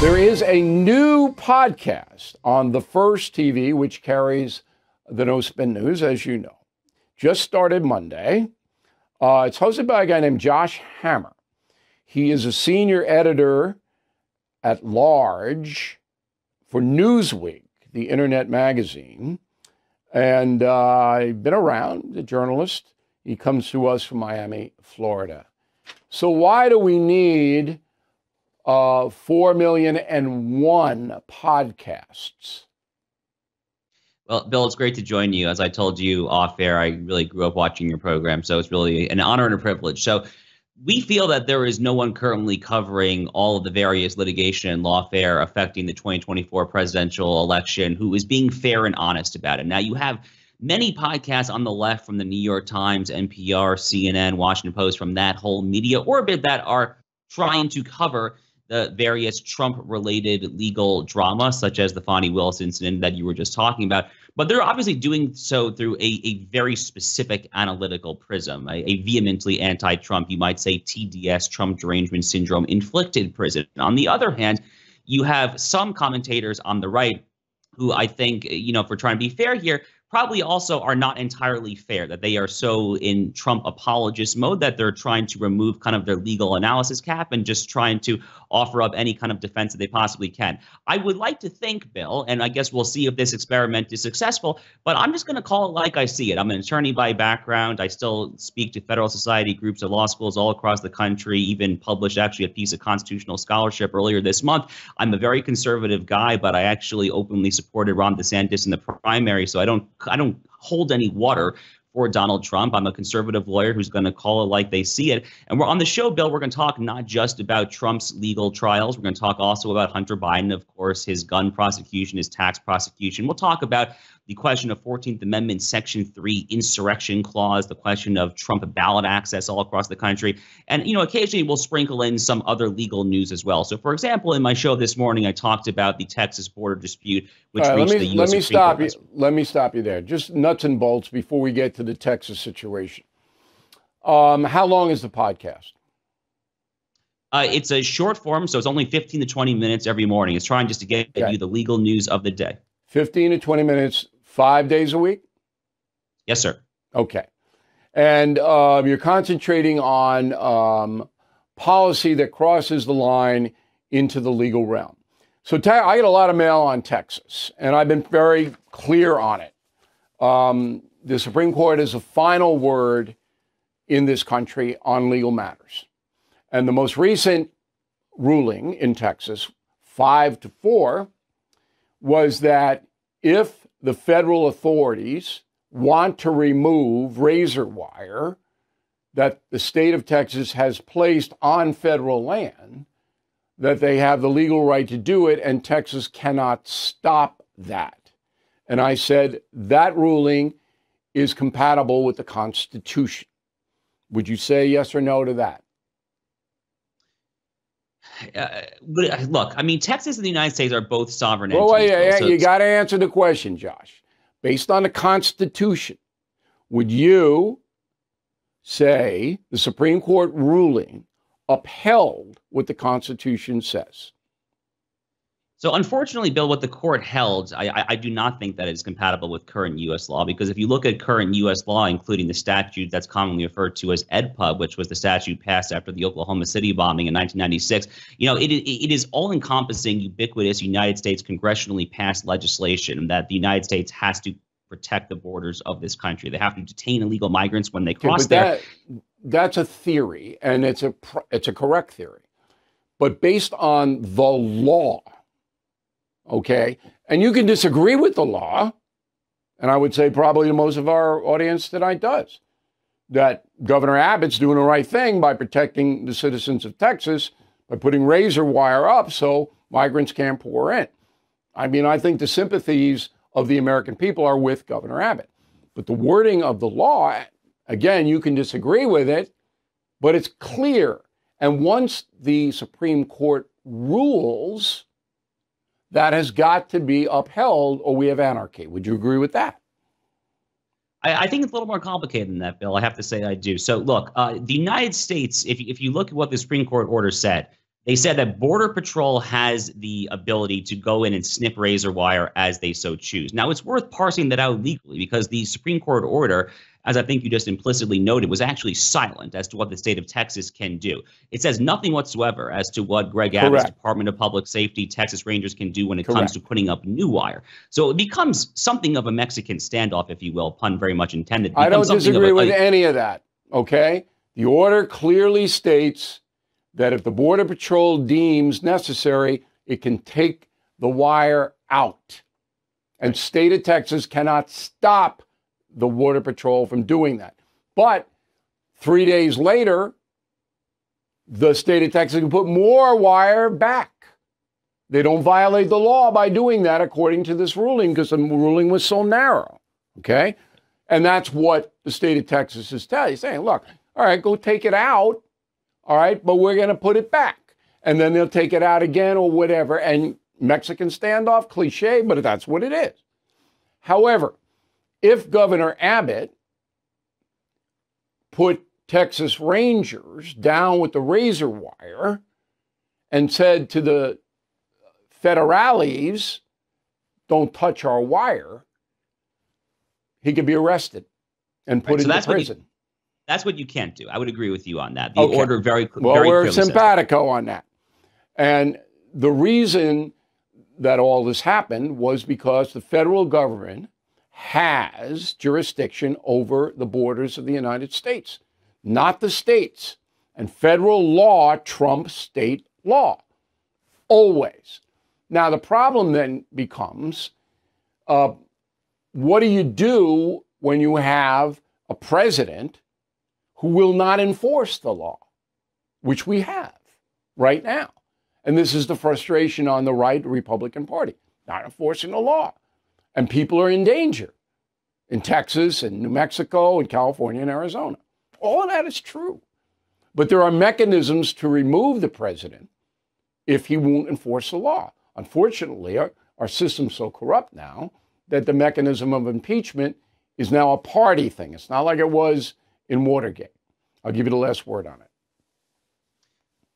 There is a new podcast on the First TV, which carries the No Spin News, as you know. Just started Monday. It's hosted by a guy named Josh Hammer. He is a senior editor at large for Newsweek, the internet magazine. And I've been around, a journalist. He comes to us from Miami, Florida. So why do we need 4,000,001 podcasts? Well, Bill, it's great to join you. As I told you off air, I really grew up watching your program, so it's really an honor and a privilege. So we feel that there is no one currently covering all of the various litigation and lawfare affecting the 2024 presidential election who is being fair and honest about it. Now, you have many podcasts on the left from the New York Times, NPR, CNN, Washington Post, from that whole media orbit that are trying to cover the various Trump-related legal drama, such as the Fonnie Willis incident that you were just talking about. But they're obviously doing so through a very specific analytical prism, a vehemently anti-Trump, you might say TDS, Trump derangement syndrome, inflicted prism. On the other hand, you have some commentators on the right who I think, if we're trying to be fair here, probably also are not entirely fair, that they are so in Trump apologist mode that they're trying to remove kind of their legal analysis cap and just trying to offer up any kind of defense that they possibly can. I would like to think, Bill, and I guess we'll see if this experiment is successful, but I'm just going to call it like I see it. I'm an attorney by background. I still speak to Federal Society groups at law schools all across the country, even published actually a piece of constitutional scholarship earlier this month. I'm a very conservative guy, but I actually openly supported Ron DeSantis in the primary, so I don't hold any water for Donald Trump. I'm a conservative lawyer who's going to call it like they see it. And we're on the show, Bill, we're going to talk not just about Trump's legal trials. We're going to talk also about Hunter Biden, of course, his gun prosecution, his tax prosecution. We'll talk about the question of 14th Amendment, Section 3 insurrection clause, the question of Trump ballot access all across the country. And, occasionally we'll sprinkle in some other legal news as well. So, for example, in my show this morning, I talked about the Texas border dispute, which reached the U.S. Supreme Court. Let me stop you there. Just nuts and bolts before we get to the Texas situation. How long is the podcast? It's a short form, so it's only 15 to 20 minutes every morning. It's trying just to get you the legal news of the day. 15 to 20 minutes, 5 days a week? Yes, sir. Okay. And you're concentrating on policy that crosses the line into the legal realm. So I get a lot of mail on Texas, and I've been very clear on it. The Supreme Court is a final word in this country on legal matters. And the most recent ruling in Texas, 5-4, was that if the federal authorities want to remove razor wire that the state of Texas has placed on federal land, that they have the legal right to do it, and Texas cannot stop that. And I said that ruling is compatible with the Constitution. Would you say yes or no to that? Look, Texas and the United States are both sovereign entities. So you got to answer the question, Josh. Based on the Constitution, would you say the Supreme Court ruling upheld what the Constitution says? So unfortunately, Bill, what the court held, I do not think that is compatible with current U.S. law, because if you look at current U.S. law, including the statute that's commonly referred to as EDPA, which was the statute passed after the Oklahoma City bombing in 1996, it is all-encompassing, ubiquitous United States congressionally passed legislation that the United States has to protect the borders of this country. They have to detain illegal migrants when they cross there. That's a theory, and it's a correct theory. But based on the law, okay, and you can disagree with the law, and I would say probably most of our audience tonight does, that Governor Abbott's doing the right thing by protecting the citizens of Texas by putting razor wire up so migrants can't pour in. I think the sympathies of the American people are with Governor Abbott. But the wording of the law, again, you can disagree with it, but it's clear. And once the Supreme Court rules, that has got to be upheld or we have anarchy. Would you agree with that? I think it's a little more complicated than that, Bill. I have to say I do. So look, the United States, if you look at what the Supreme Court order said, They said that Border Patrol has the ability to go in and snip razor wire as they so choose. Now, it's worth parsing that out legally because the Supreme Court order, as I think you just implicitly noted, was actually silent as to what the state of Texas can do. It says nothing whatsoever as to what Greg Abbott's Department of Public Safety, Texas Rangers can do when it comes to putting up new wire. So it becomes something of a Mexican standoff, if you will, pun very much intended. I don't disagree with any of that, okay? The order clearly states that if the Border Patrol deems necessary, it can take the wire out. And state of Texas cannot stop the Border Patrol from doing that. But 3 days later, the state of Texas can put more wire back. They don't violate the law by doing that, according to this ruling, because the ruling was so narrow, okay? And that's what the state of Texas is saying. Look, all right, go take it out. All right, but we're going to put it back. And then they'll take it out again or whatever. And Mexican standoff, cliche, but that's what it is. However, if Governor Abbott put Texas Rangers down with the razor wire and said to the federales, don't touch our wire, he could be arrested and put into prison. That's what you can't do. I would agree with you on that. The order very clearly. Well, we're simpatico on that. And the reason that all this happened was because the federal government has jurisdiction over the borders of the United States, not the states. And federal law trumps state law, always. Now, the problem then becomes, what do you do when you have a president who will not enforce the law, which we have right now? And this is the frustration on the right Republican Party, not enforcing the law. And people are in danger in Texas and New Mexico and California and Arizona. All of that is true. But there are mechanisms to remove the president if he won't enforce the law. Unfortunately, our system's so corrupt now that the mechanism of impeachment is now a party thing. It's not like it was in Watergate. I'll give you the last word on it.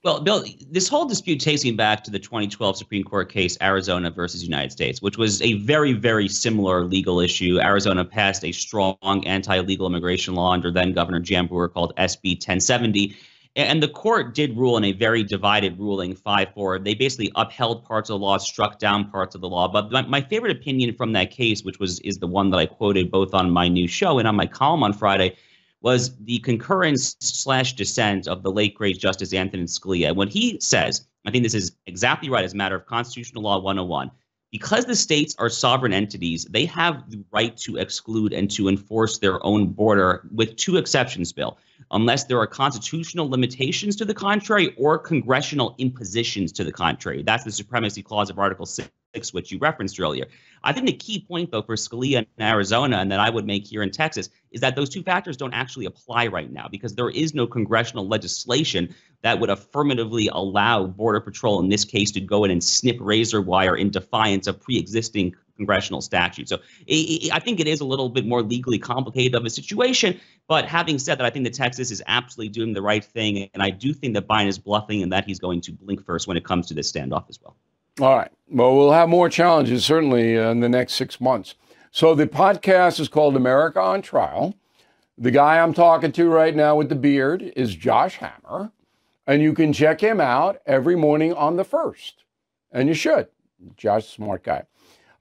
Well, Bill, this whole dispute takes me back to the 2012 Supreme Court case, Arizona versus United States, which was a very, very similar legal issue. Arizona passed a strong anti-illegal immigration law under then Governor Jan Brewer called SB 1070. And the court did rule in a very divided ruling, 5-4. They basically upheld parts of the law, struck down parts of the law. But my favorite opinion from that case, which is the one that I quoted both on my new show and on my column on Friday, was the concurrence/dissent of the late, great Justice Antonin Scalia. When he says, I think this is exactly right as a matter of constitutional law 101, because the states are sovereign entities, they have the right to exclude and to enforce their own border, with two exceptions, Bill, unless there are constitutional limitations to the contrary or congressional impositions to the contrary. That's the supremacy clause of Article 6, which you referenced earlier. I think the key point, though, for Scalia in Arizona, and that I would make here in Texas, is that those two factors don't actually apply right now because there is no congressional legislation that would affirmatively allow Border Patrol, in this case, to go in and snip razor wire in defiance of pre-existing congressional statute. So I think it is a little bit more legally complicated of a situation. But having said that, I think that Texas is absolutely doing the right thing. And I do think that Biden is bluffing and that he's going to blink first when it comes to this standoff as well. All right. Well, we'll have more challenges, certainly, in the next 6 months. So the podcast is called America on Trial. The guy I'm talking to right now with the beard is Josh Hammer. And you can check him out every morning on the 1st. And you should. Josh, smart guy.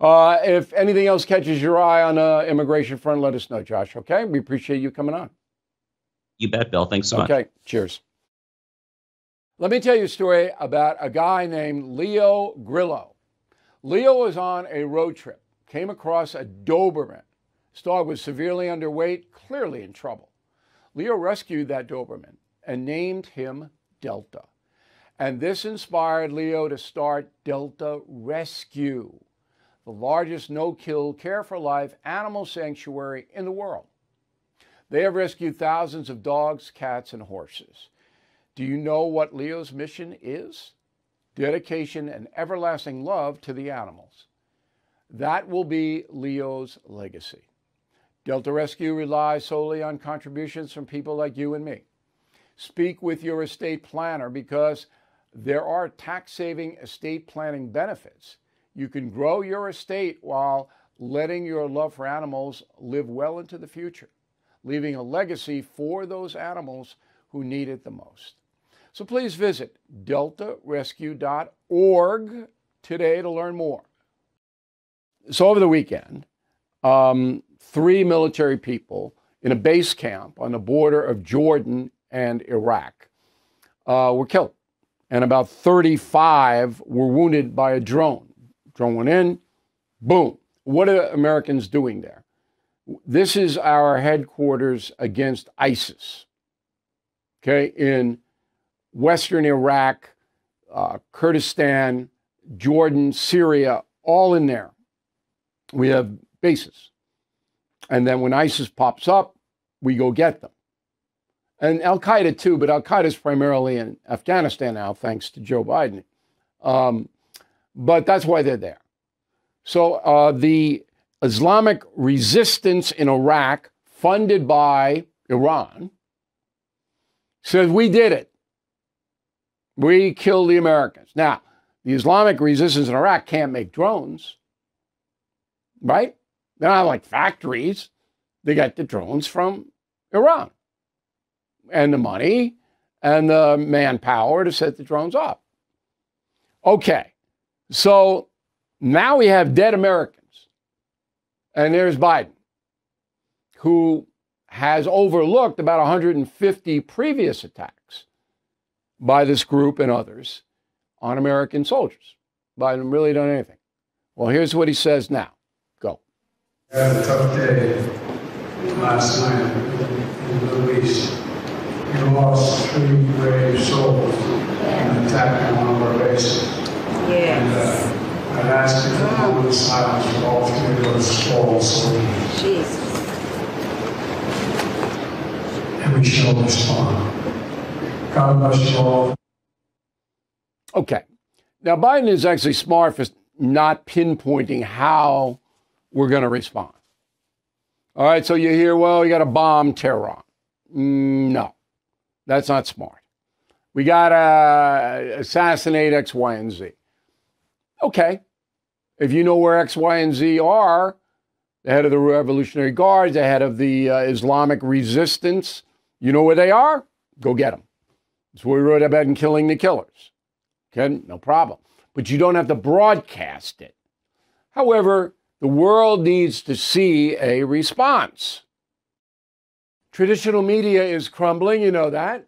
If anything else catches your eye on the immigration front, let us know, Josh, okay? We appreciate you coming on. You bet, Bill. Thanks so much. Okay, cheers. Let me tell you a story about a guy named Leo Grillo. Leo was on a road trip, came across a Doberman. His dog was severely underweight, clearly in trouble. Leo rescued that Doberman and named him Delta. And this inspired Leo to start Delta Rescue, the largest no-kill, care-for-life animal sanctuary in the world. They have rescued thousands of dogs, cats, and horses. Do you know what Leo's mission is? Dedication and everlasting love to the animals. That will be Leo's legacy. Delta Rescue relies solely on contributions from people like you and me. Speak with your estate planner because there are tax-saving estate planning benefits. You can grow your estate while letting your love for animals live well into the future, leaving a legacy for those animals who need it the most. So please visit deltarescue.org today to learn more. So over the weekend, 3 military people in a base camp on the border of Jordan and Iraq were killed, and about 35 were wounded by a drone. Drone went in, boom. What are Americans doing there? This is our headquarters against ISIS, okay, in Western Iraq, Kurdistan, Jordan, Syria, all in there. We have bases. And then when ISIS pops up, we go get them. And Al-Qaeda too, but Al-Qaeda is primarily in Afghanistan now, thanks to Joe Biden. But that's why they're there. So the Islamic resistance in Iraq, funded by Iran, says we did it. We killed the Americans. Now, the Islamic resistance in Iraq can't make drones, right? They're not like factories. They got the drones from Iran and the money and the manpower to set the drones up. Okay, so now we have dead Americans. And there's Biden, who has overlooked about 150 previous attacks by this group and others on American soldiers. Biden really done anything. Well, here's what he says now. Go. I had a tough day last night in the Middle East. We lost 3 brave souls in an attack on one of our bases. Yes. And I'd ask you for a moment of silence for all 3 of those fallen soldiers. Jesus. And we shall respond. God bless you all. Okay. Now, Biden is actually smart for not pinpointing how we're going to respond. All right, so you hear, well, you got to bomb Tehran. No, that's not smart. We got to assassinate X, Y, and Z. Okay, if you know where X, Y, and Z are, the head of the Revolutionary Guards, the head of the Islamic resistance, you know where they are? Go get them. That's what we wrote about in Killing the Killers. Okay, no problem. But you don't have to broadcast it. However, the world needs to see a response. Traditional media is crumbling, you know that.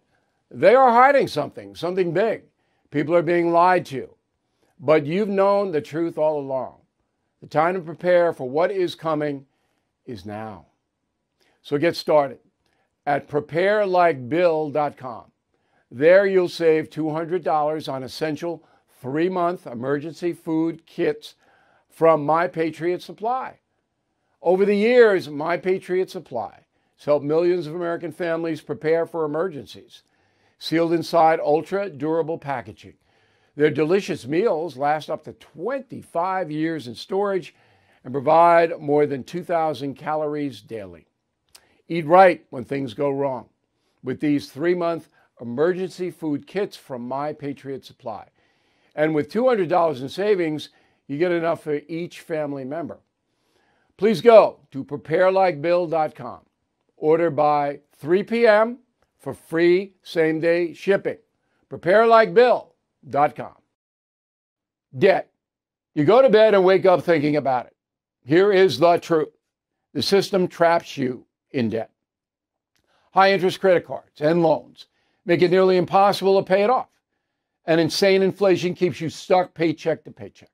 They are hiding something big. People are being lied to. But you've known the truth all along. The time to prepare for what is coming is now. So get started at preparelikebill.com. There you'll save $200 on essential 3-month emergency food kits from My Patriot Supply. Over the years, My Patriot Supply has helped millions of American families prepare for emergencies. Sealed inside ultra-durable packaging, their delicious meals last up to 25 years in storage and provide more than 2,000 calories daily. Eat right when things go wrong with these 3-month emergency food kits from My Patriot Supply. And with $200 in savings, you get enough for each family member. Please go to preparelikebill.com. Order by 3 p.m. for free same-day shipping. Preparelikebill.com. Debt. You go to bed and wake up thinking about it. Here is the truth. The system traps you in debt. High-interest credit cards and loans make it nearly impossible to pay it off. And insane inflation keeps you stuck paycheck to paycheck.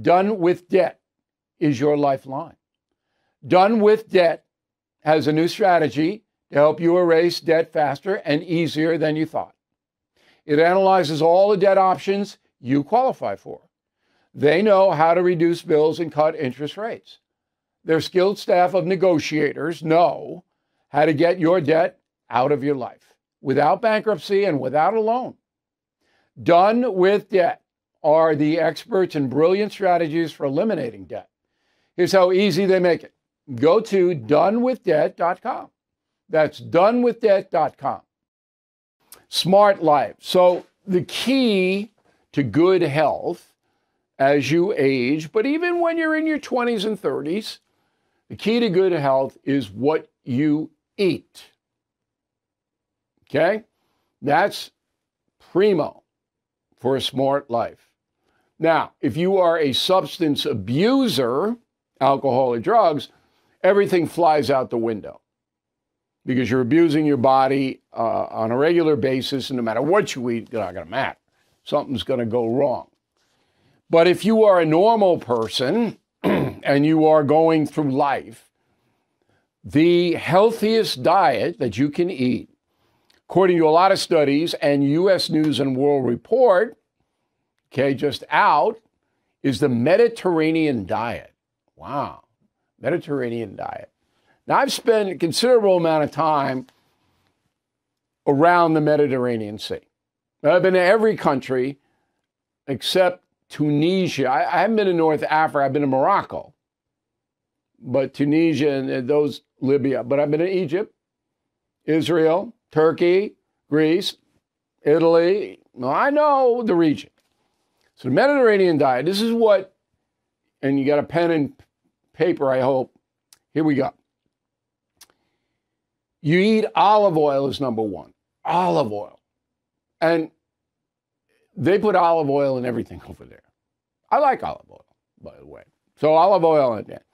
Done with Debt is your lifeline. Done with Debt has a new strategy to help you erase debt faster and easier than you thought. It analyzes all the debt options you qualify for. They know how to reduce bills and cut interest rates. Their skilled staff of negotiators know how to get your debt out of your life without bankruptcy and without a loan. Done with Debt are the experts in brilliant strategies for eliminating debt. Here's how easy they make it. Go to donewithdebt.com. That's donewithdebt.com. Smart life. So the key to good health as you age, but even when you're in your 20s and 30s, the key to good health is what you eat. Okay? That's primo for a smart life. Now, if you are a substance abuser, alcohol or drugs, everything flies out the window because you're abusing your body on a regular basis, and no matter what you eat, it's not going to matter. Something's going to go wrong. But if you are a normal person and you are going through life, the healthiest diet that you can eat, according to a lot of studies and U.S. News and World Report, okay, just out, is the Mediterranean diet. Wow, Mediterranean diet. Now, I've spent a considerable amount of time around the Mediterranean Sea. I've been to every country except Tunisia. I haven't been to North Africa. I've been to Morocco. But Tunisia and those, Libya. But I've been to Egypt, Israel, Turkey, Greece, Italy. Well, I know the region. So the Mediterranean diet, this is what, and you got a pen and paper, I hope. Here we go. You eat olive oil is number one. Olive oil. And they put olive oil in everything over there. I like olive oil, by the way. So olive oil in there.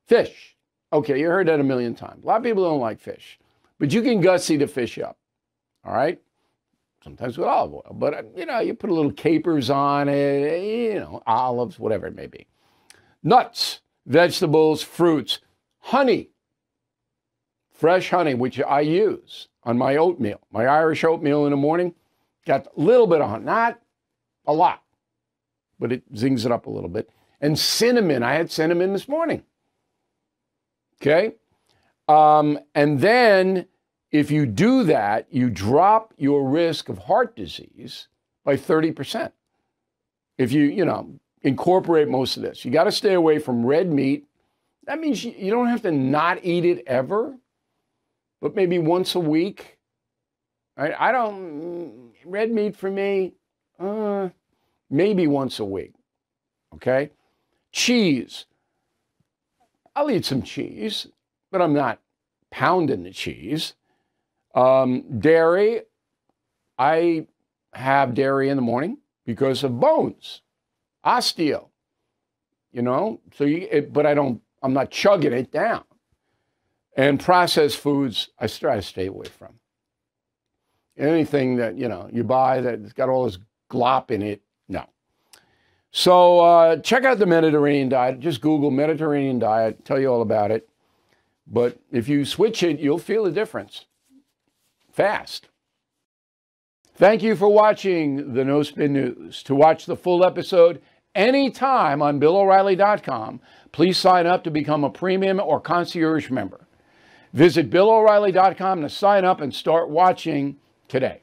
Fish. Okay, you heard that a million times. A lot of people don't like fish. But you can gussy the fish up. All right? Sometimes with olive oil. But, you put a little capers on it, olives, whatever it may be. Nuts, vegetables, fruits, honey. Fresh honey, which I use on my oatmeal. My Irish oatmeal in the morning, got a little bit of honey. Not a lot, but it zings it up a little bit. And cinnamon. I had cinnamon this morning. Okay? And then if you do that, you drop your risk of heart disease by 30%. If you incorporate most of this. You got to stay away from red meat. That means you don't have to not eat it ever, but maybe once a week. Right? Red meat for me, maybe once a week. Okay? Cheese. I'll eat some cheese, but I'm not pounding the cheese. Dairy, I have dairy in the morning because of bones, osteo, but I'm not chugging it down. And processed foods, I try to stay away from. Anything that, you buy that's got all this glop in it, no. So check out the Mediterranean diet. Just Google Mediterranean diet, tell you all about it. But if you switch it, you'll feel the difference. Fast. Thank you for watching the No Spin News. To watch the full episode anytime on BillO'Reilly.com, please sign up to become a premium or concierge member. Visit BillO'Reilly.com to sign up and start watching today.